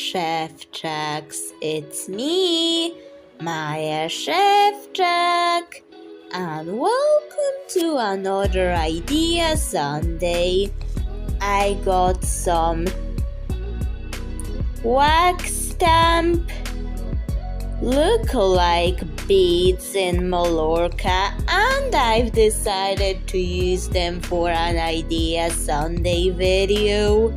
Szewczaks, it's me, Maja Szewczak, and welcome to another Idea Sunday. I got some wax stamp look-alike beads in Mallorca, and I've decided to use them for an Idea Sunday video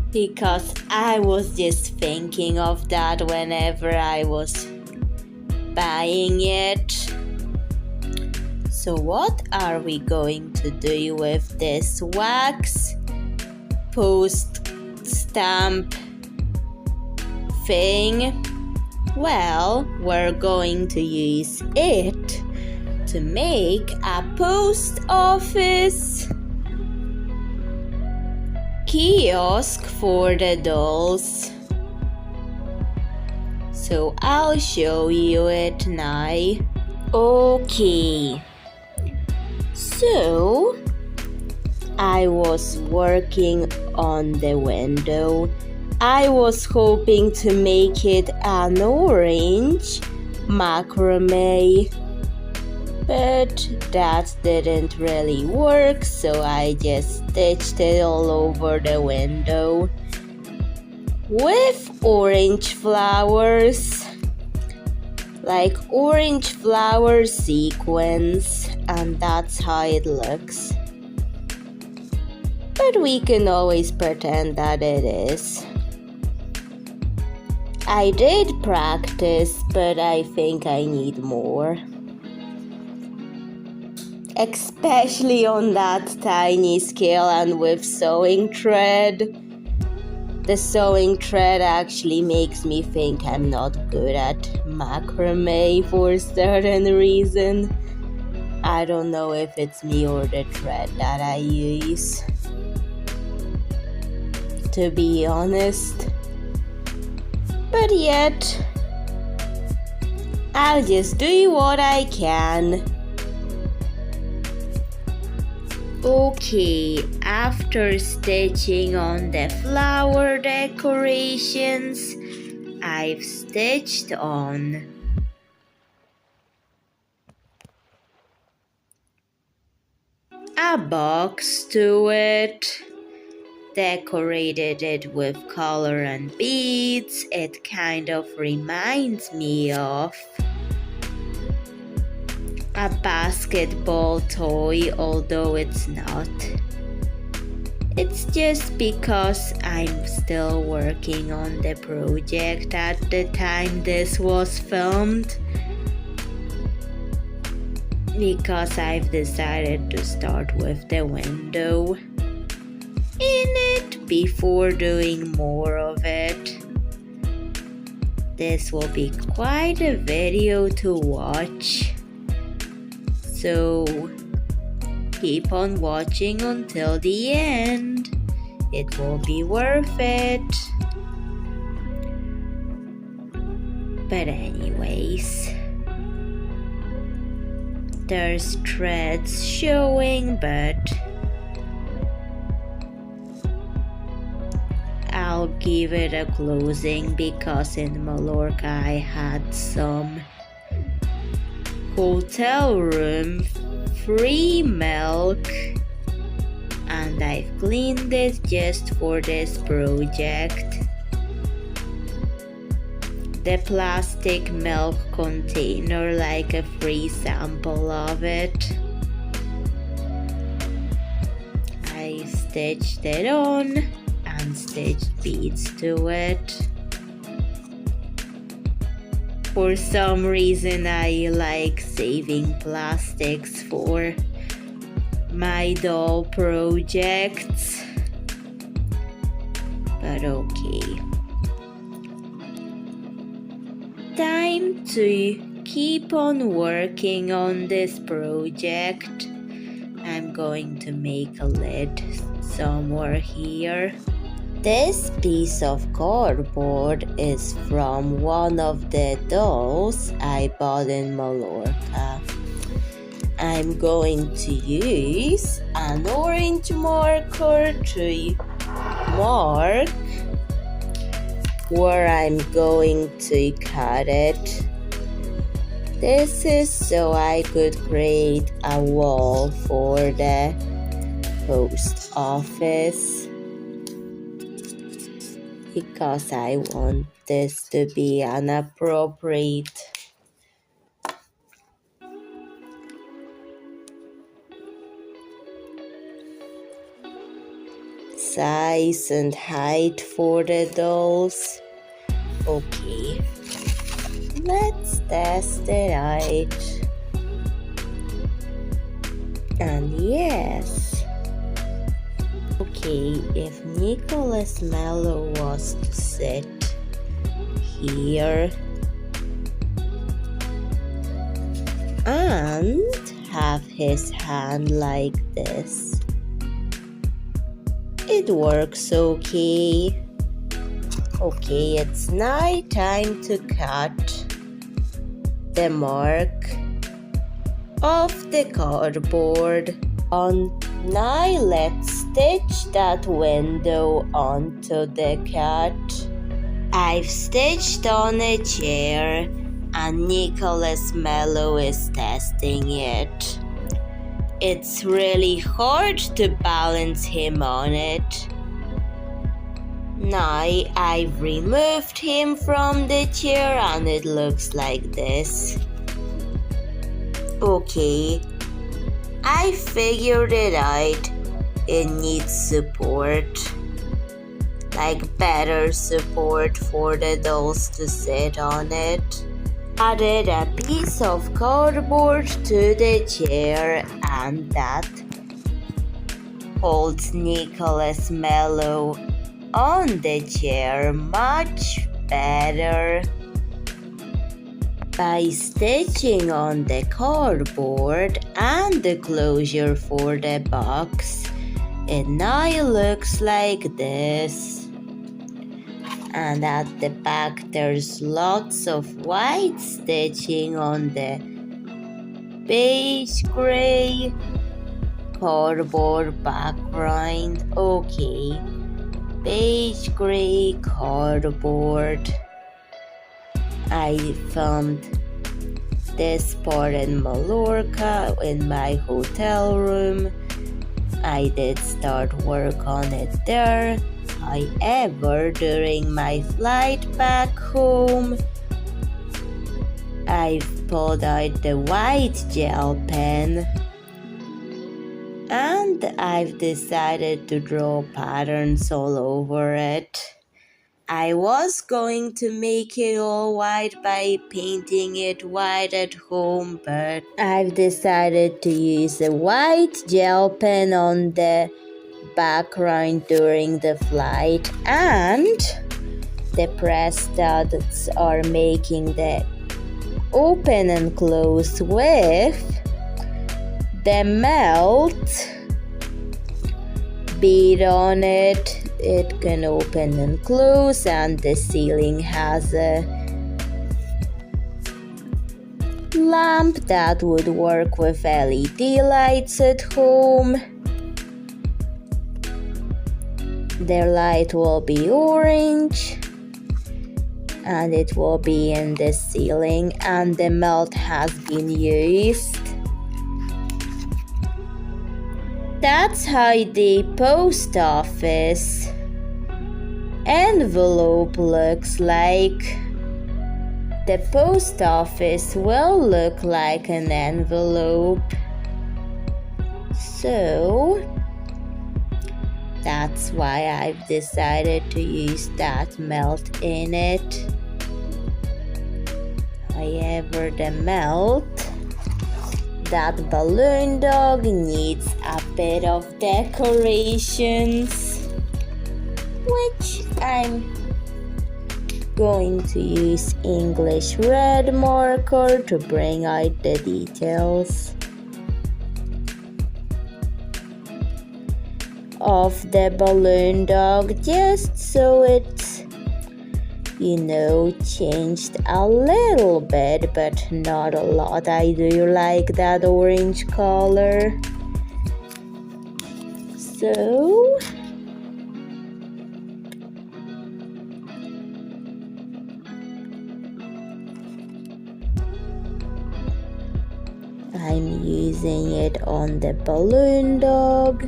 because I was just thinking of that whenever I was buying it. So what are we going to do with this wax post stamp thing? Well, we're going to use it to make a post office kiosk for the dolls. So I'll show you it now. Okay. So I was working on the window. I was hoping to make it an orange macrame, but that didn't really work, so I just stitched it all over the window with orange flowers, like orange flower sequins, and that's how it looks. But we can always pretend that it is. I did practice, but I think I need more. Especially on that tiny scale and with sewing thread. The sewing thread actually makes me think I'm not good at macrame for a certain reason. I don't know if it's me or the thread that I use, to be honest. But yet, I'll just do what I can. Okay, after stitching on the flower decorations, I've stitched on a box to it. Decorated it with color and beads. It kind of reminds me of a basketball toy, although it's not. It's just because I'm still working on the project at the time this was filmed, because I've decided to start with the window in it before doing more of it. This will be quite a video to watch, so keep on watching until the end. It will be worth it. But anyways, there's threads showing, but I'll give it a closing because in Mallorca I had some hotel room free milk, and I've cleaned it just for this project. The plastic milk container, like a free sample of it. I stitched it on and stitched beads to it. For some reason I like saving plastics for my doll projects, but okay. Time to keep on working on this project. I'm going to make a lid somewhere here. This piece of cardboard is from one of the dolls I bought in Mallorca. I'm going to use an orange marker to mark where I'm going to cut it. This is so I could create a wall for the post office, because I want this to be an appropriate size and height for the dolls. Okay, let's test it out. And yes. Okay, if Nicholas Mello was to sit here and have his hand like this, it works okay. Okay, it's now time to cut the mark of the cardboard on. Now let's stitch that window onto the cut. I've stitched on a chair and Nicholas Mello is testing it. It's really hard to balance him on it. Now I've removed him from the chair and it looks like this. Okay, I figured it out. It needs support, like better support for the dolls to sit on it. Added a piece of cardboard to the chair and that holds Nicholas Mello on the chair much better. By stitching on the cardboard and the closure for the box, it now looks like this. And at the back there's lots of white stitching on the beige gray cardboard background. Okay, beige gray cardboard. I filmed this part in Mallorca in my hotel room. I did start work on it there. However, during my flight back home, I've pulled out the white gel pen and I've decided to draw patterns all over it. I was going to make it all white by painting it white at home, but I've decided to use a white gel pen on the background during the flight, and the press studs are making the open and close with the melt bead on it. It can open and close, and the ceiling has a lamp that would work with LED lights at home. The light will be orange and it will be in the ceiling, and the melt has been used. That's how the post office envelope looks like. The post office will look like an envelope. So that's why I've decided to use that melt in it. However, the melt, that balloon dog needs a bit of decorations, which I'm going to use English red marker to bring out the details of the balloon dog, just so it's, changed a little bit, but not a lot. I do like that orange color. So I'm using it on the balloon dog.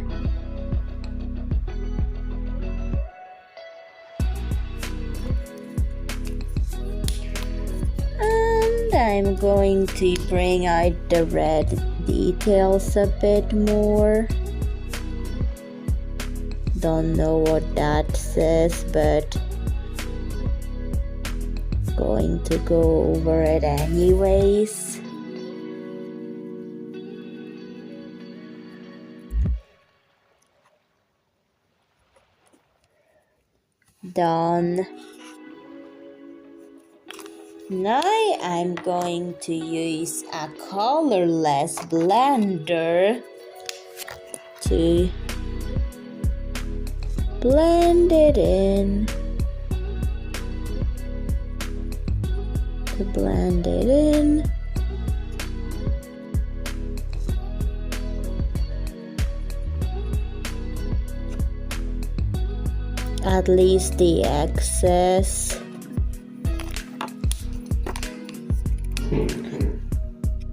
And I'm going to bring out the red details a bit more. Don't know what that says, but going to go over it anyways. Done. Now I'm going to use a colorless blender to blend it in. At least the excess.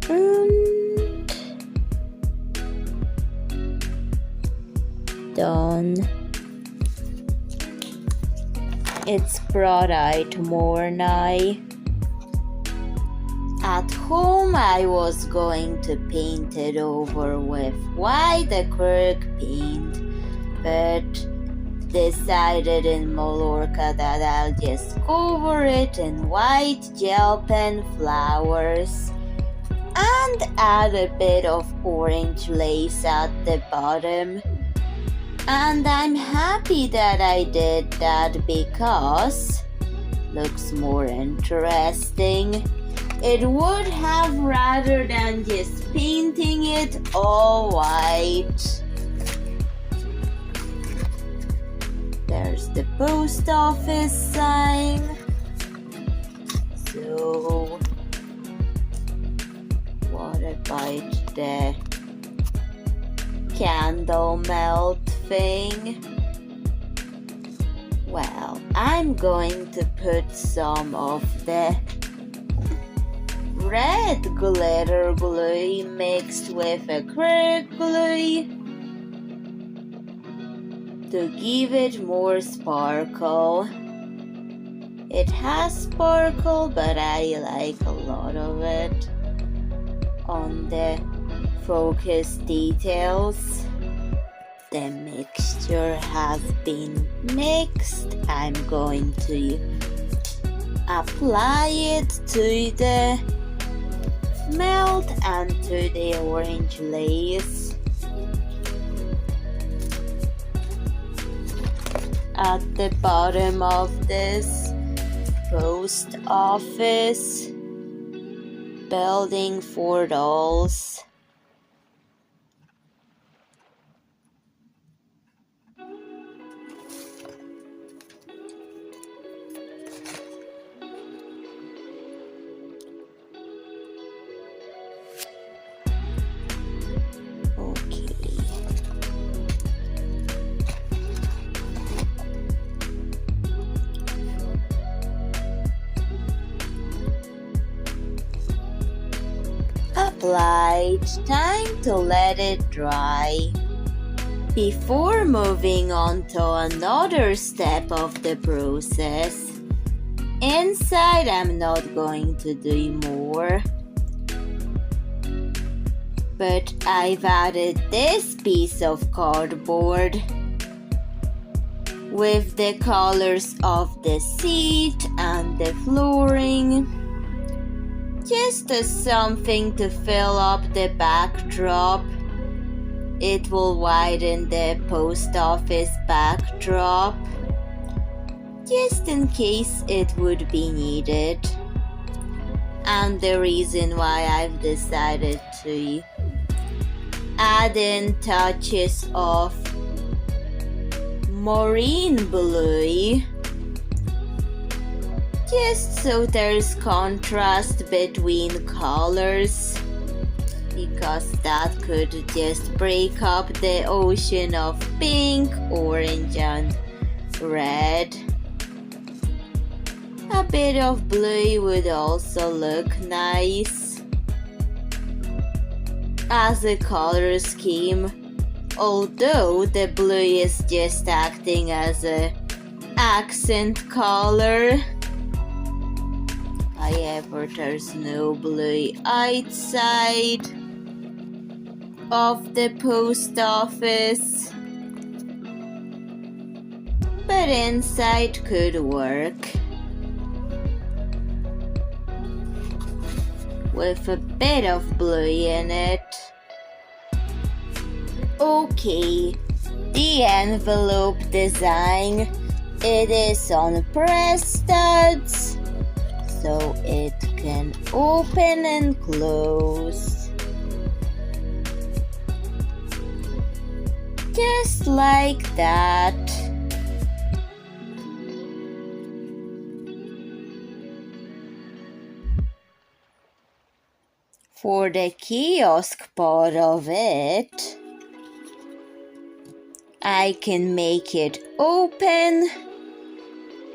And done. It's brought out more now. At home I was going to paint it over with white acrylic paint, but decided in Mallorca that I'll just cover it in white gel pen flowers and add a bit of orange lace at the bottom. And I'm happy that I did that because looks more interesting. It would have rather than just painting it all white. There's the post office sign. So, what about the candle melt thing? Well, I'm going to put some of the red glitter glue mixed with acrylic glue to give it more sparkle. It has sparkle, but I like a lot of it on the focus details. The mixture has been mixed. I'm going to apply it to the melt and to the orange lace. At the bottom of this post office building for dolls. Applied. Time to let it dry before moving on to another step of the process. Inside I'm not going to do more, but I've added this piece of cardboard with the colors of the seat and the flooring, just as something to fill up the backdrop. It will widen the post office backdrop, just in case it would be needed. And the reason why I've decided to add in touches of marine blue, just so there's contrast between colors, because that could just break up the ocean of pink, orange and red. A bit of blue would also look nice. as a color scheme, although the blue is just acting as an accent color. However, there's no blue outside of the post office, but inside could work with a bit of blue in it. Okay, the envelope design, it is on press studs, so it can open and close. Just like that. For the kiosk part of it, I can make it open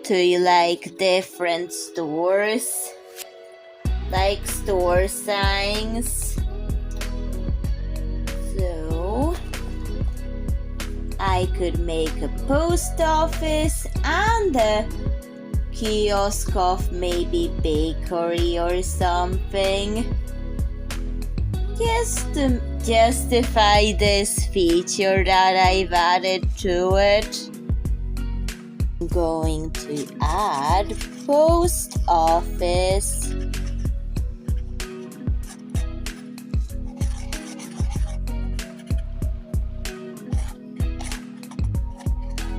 to like different stores, like store signs. So I could make a post office and a kiosk of maybe bakery or something. Just to justify this feature that I've added to it, I'm going to add post office.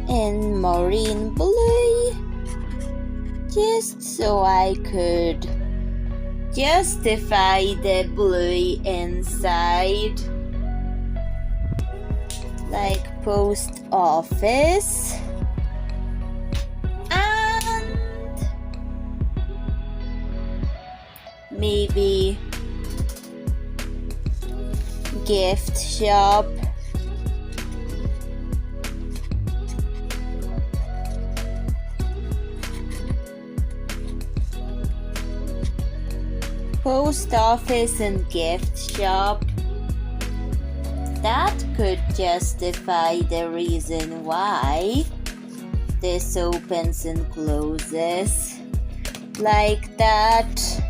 In marine blue, just so I could justify the blue inside, like post office, and maybe gift shop. Post office and gift shop. That could justify the reason why this opens and closes like that.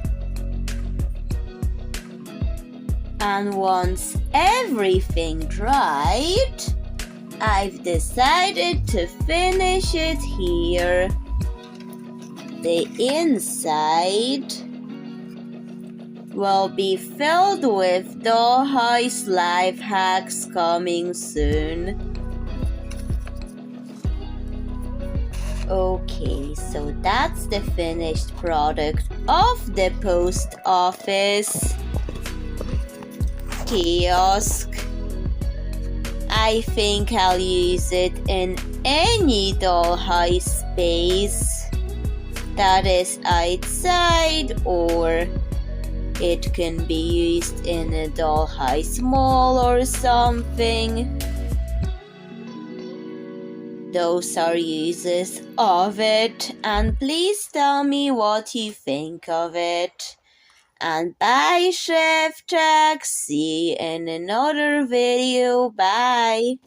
And once everything dried, I've decided to finish it here. The inside will be filled with dollhouse life hacks coming soon. Okay, so that's the finished product of the post office kiosk. I think I'll use it in any dollhouse space that is outside, or it can be used in a dollhouse mall or something. Those are uses of it, and please tell me what you think of it. And bye, Szewczak. See you in another video. Bye.